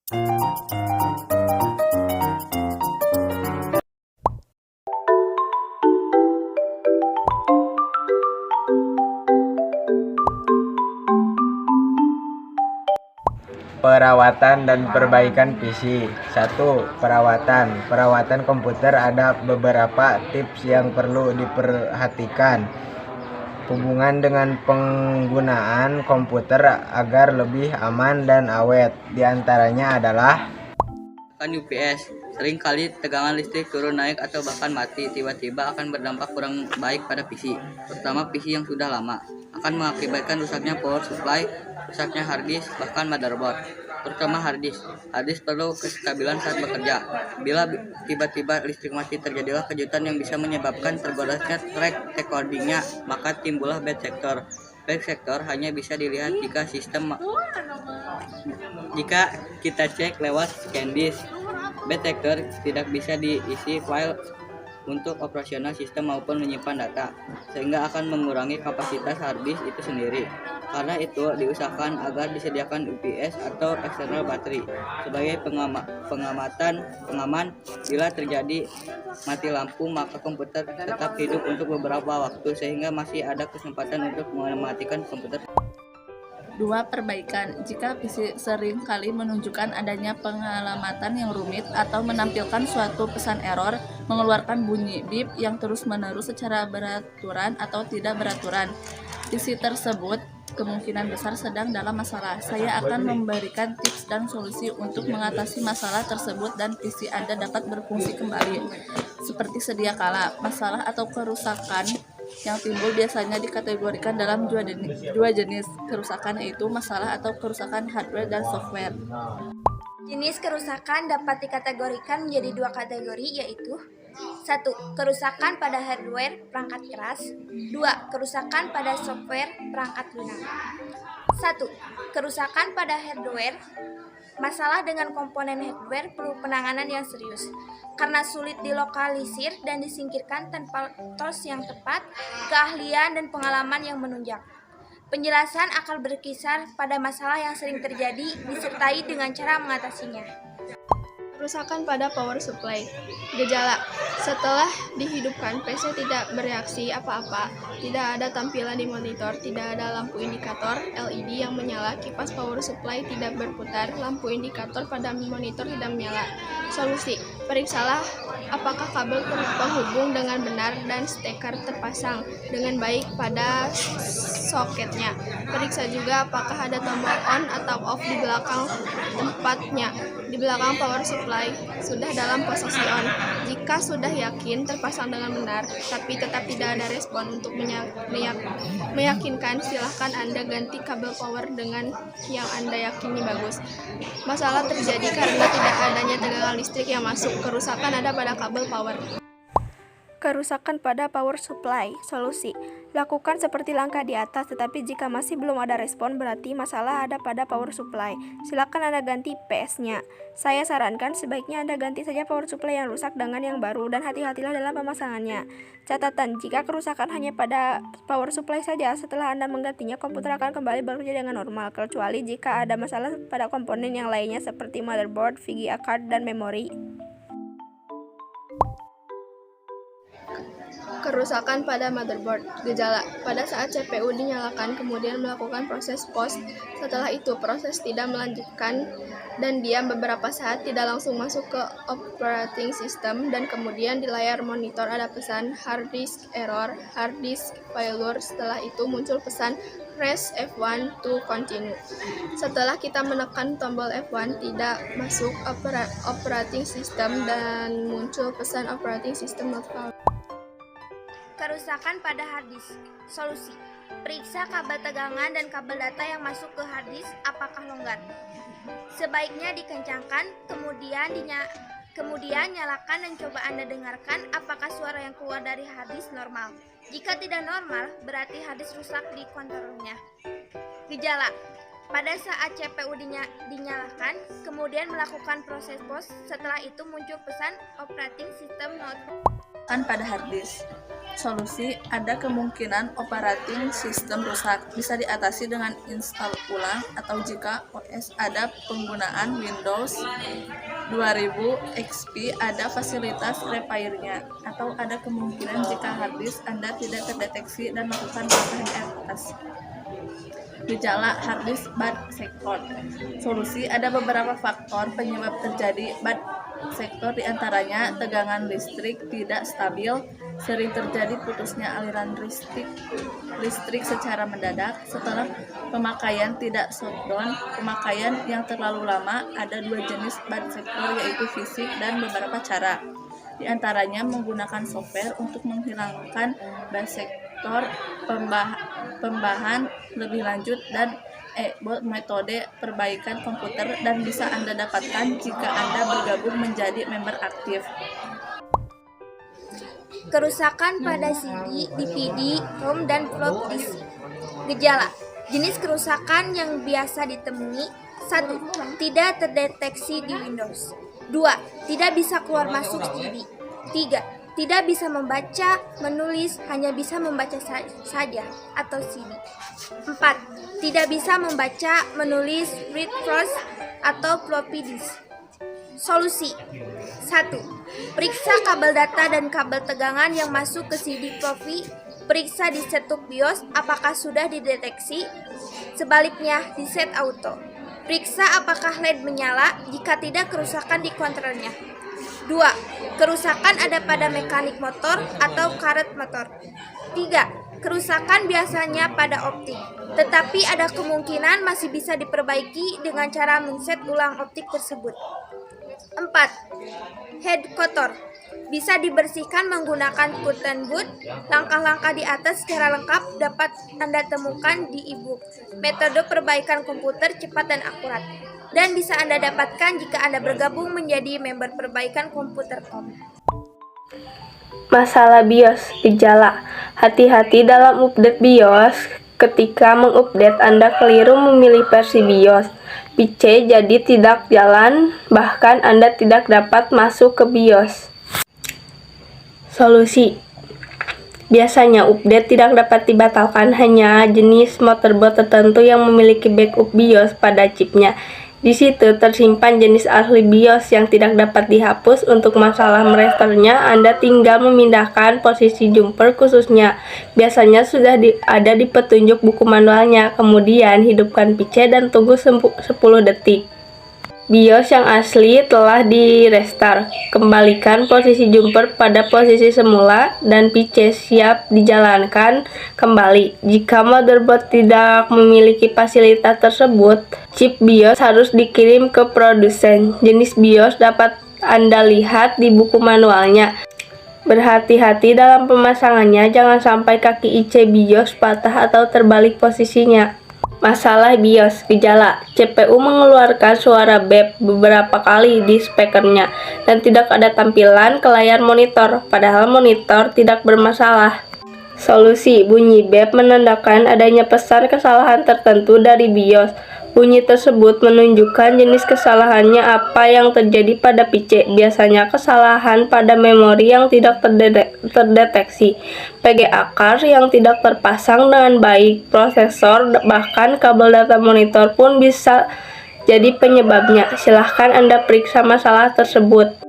Perawatan dan perbaikan PC. 1. Perawatan komputer. Ada beberapa tips yang perlu diperhatikan. Hubungan dengan penggunaan komputer agar lebih aman dan awet. Di antaranya adalah UPS. Sering kali tegangan listrik turun naik atau bahkan mati tiba-tiba akan berdampak kurang baik pada PC, terutama PC yang sudah lama. Akan mengakibatkan rusaknya power supply, rusaknya hard disk, bahkan motherboard. Terutama hard disk. Hard disk perlu kestabilan saat bekerja. Bila tiba-tiba listrik mati, terjadilah kejutan yang bisa menyebabkan tergorasnya track recordingnya, maka timbullah bad sector. Bad sector hanya bisa dilihat jika kita cek lewat scan disk. Bad sector tidak bisa diisi file untuk operasional sistem maupun menyimpan data, sehingga akan mengurangi kapasitas hard disk itu sendiri. Karena itu, diusahakan agar disediakan UPS atau external battery sebagai pengaman bila terjadi mati lampu, maka komputer tetap hidup untuk beberapa waktu sehingga masih ada kesempatan untuk mematikan komputer. 2. Perbaikan. Jika PC sering kali menunjukkan adanya pengalamatan yang rumit atau menampilkan suatu pesan error, mengeluarkan bunyi bip yang terus-menerus secara beraturan atau tidak beraturan, PC tersebut kemungkinan besar sedang dalam masalah. Saya akan memberikan tips dan solusi untuk mengatasi masalah tersebut dan PC Anda dapat berfungsi kembali. Seperti sedia kala, masalah atau kerusakan yang timbul biasanya dikategorikan dalam dua jenis kerusakan, yaitu masalah atau kerusakan hardware dan software. Jenis kerusakan dapat dikategorikan menjadi dua kategori, yaitu 1. Kerusakan pada hardware perangkat keras. 2. Kerusakan pada software perangkat lunak. 1. Kerusakan pada hardware. Masalah dengan komponen hardware perlu penanganan yang serius karena sulit dilokalisir dan disingkirkan tanpa tools yang tepat, keahlian dan pengalaman yang menunjang. Penjelasan akan berkisar pada masalah yang sering terjadi disertai dengan cara mengatasinya. Kerusakan pada power supply. Gejala: setelah dihidupkan, PC tidak bereaksi apa-apa, tidak ada tampilan di monitor, tidak ada lampu indikator LED yang menyala, kipas power supply tidak berputar, lampu indikator pada monitor tidak menyala. Solusi: periksalah apakah kabel penghubung dengan benar dan steker terpasang dengan baik pada soketnya. Periksa juga apakah ada tombol on atau off di belakang tempatnya. Di belakang power supply sudah dalam posisi on. Jika sudah yakin terpasang dengan benar, tapi tetap tidak ada respon untuk meyakinkan, silahkan Anda ganti kabel power dengan yang Anda yakini bagus. Masalah terjadi karena tidak adanya tegangan listrik yang masuk. Kerusakan ada pada kabel power. Kerusakan pada power supply. Solusi: lakukan seperti langkah di atas, tetapi jika masih belum ada respon, berarti masalah ada pada power supply. Silakan Anda ganti PS-nya. Saya sarankan sebaiknya Anda ganti saja power supply yang rusak dengan yang baru dan hati-hatilah dalam pemasangannya. Catatan: jika kerusakan hanya pada power supply saja, setelah Anda menggantinya, komputer akan kembali bekerja dengan normal, kecuali jika ada masalah pada komponen yang lainnya seperti motherboard, VGA card, dan memori. Kerusakan pada motherboard. Gejala: pada saat CPU dinyalakan kemudian melakukan proses post, setelah itu proses tidak melanjutkan dan diam beberapa saat, tidak langsung masuk ke operating system, dan kemudian di layar monitor ada pesan hard disk error, hard disk failure. Setelah itu muncul pesan press F1 to continue. Setelah kita menekan tombol F1, tidak masuk operating system dan muncul pesan operating system not found. Kerusakan pada hard disk. Solusi: periksa kabel tegangan dan kabel data yang masuk ke hard disk apakah longgar. Sebaiknya dikencangkan, kemudian nyalakan dan coba Anda dengarkan apakah suara yang keluar dari hard disk normal. Jika tidak normal, berarti hard disk rusak di kontrolnya. Gejala: pada saat CPU dinyalakan, kemudian melakukan proses post, setelah itu muncul pesan operating system not. kerusakan pada hard disk. Solusi, ada kemungkinan operating system rusak, bisa diatasi dengan install ulang atau jika OS ada penggunaan Windows 2000 XP ada fasilitas repairnya, atau ada kemungkinan jika hard disk Anda tidak terdeteksi dan melakukan langkah di atas. Gejala hard disk bad sector. Solusi, ada beberapa faktor penyebab terjadi bad sector, diantaranya tegangan listrik tidak stabil, sering terjadi putusnya aliran listrik secara mendadak setelah pemakaian tidak shutdown, pemakaian yang terlalu lama. Ada dua jenis bad sector yaitu fisik dan beberapa cara, diantaranya menggunakan software untuk menghilangkan bad sector, pembahan lebih lanjut, dan metode perbaikan komputer, dan bisa Anda dapatkan jika Anda bergabung menjadi member aktif. Kerusakan pada CD, DVD, ROM, dan floppy disk. Gejala: jenis kerusakan yang biasa ditemui: 1. Tidak terdeteksi di Windows. 2. Tidak bisa keluar masuk CD. 3. Tidak bisa membaca, menulis, hanya bisa membaca saja atau CD. 4. Tidak bisa membaca, menulis, read first atau floppy disk. Solusi: 1. Periksa kabel data dan kabel tegangan yang masuk ke CD floppy. Periksa di setup BIOS apakah sudah dideteksi. Sebaliknya, di set auto. Periksa apakah LED menyala. Jika tidak, kerusakan di kontrolnya. 2. Kerusakan ada pada mekanik motor atau karet motor. 3. Kerusakan biasanya pada optik, tetapi ada kemungkinan masih bisa diperbaiki dengan cara men-set ulang optik tersebut. 4. Head kotor. Bisa dibersihkan menggunakan cotton bud. Langkah-langkah di atas secara lengkap dapat Anda temukan di e-book Metode Perbaikan Komputer Cepat dan Akurat, dan bisa Anda dapatkan jika Anda bergabung menjadi member perbaikan komputer.com. Masalah BIOS. Gejala: hati-hati dalam update BIOS. Ketika mengupdate Anda keliru memilih versi BIOS, PC jadi tidak jalan, bahkan Anda tidak dapat masuk ke BIOS. Solusi: biasanya update tidak dapat dibatalkan, hanya jenis motherboard tertentu yang memiliki backup BIOS pada chipnya. Di situ tersimpan jenis asli BIOS yang tidak dapat dihapus. Untuk masalah merestornya, Anda tinggal memindahkan posisi jumper khususnya. Biasanya sudah ada di petunjuk buku manualnya. Kemudian hidupkan PC dan tunggu 10 detik. BIOS yang asli telah direstart. Kembalikan posisi jumper pada posisi semula dan PC siap dijalankan kembali. Jika motherboard tidak memiliki fasilitas tersebut, chip BIOS harus dikirim ke produsen. Jenis BIOS dapat Anda lihat di buku manualnya. Berhati-hati dalam pemasangannya, jangan sampai kaki IC BIOS patah atau terbalik posisinya. Masalah BIOS. Gejala: CPU mengeluarkan suara beep beberapa kali di speakernya dan tidak ada tampilan ke layar monitor, padahal monitor tidak bermasalah. Solusi: bunyi beep menandakan adanya pesan kesalahan tertentu dari BIOS. Bunyi tersebut menunjukkan jenis kesalahannya apa yang terjadi pada PC. Biasanya kesalahan pada memori yang tidak terdeteksi, PGA card yang tidak terpasang dengan baik, prosesor, bahkan kabel data monitor pun bisa jadi penyebabnya. Silahkan Anda periksa masalah tersebut.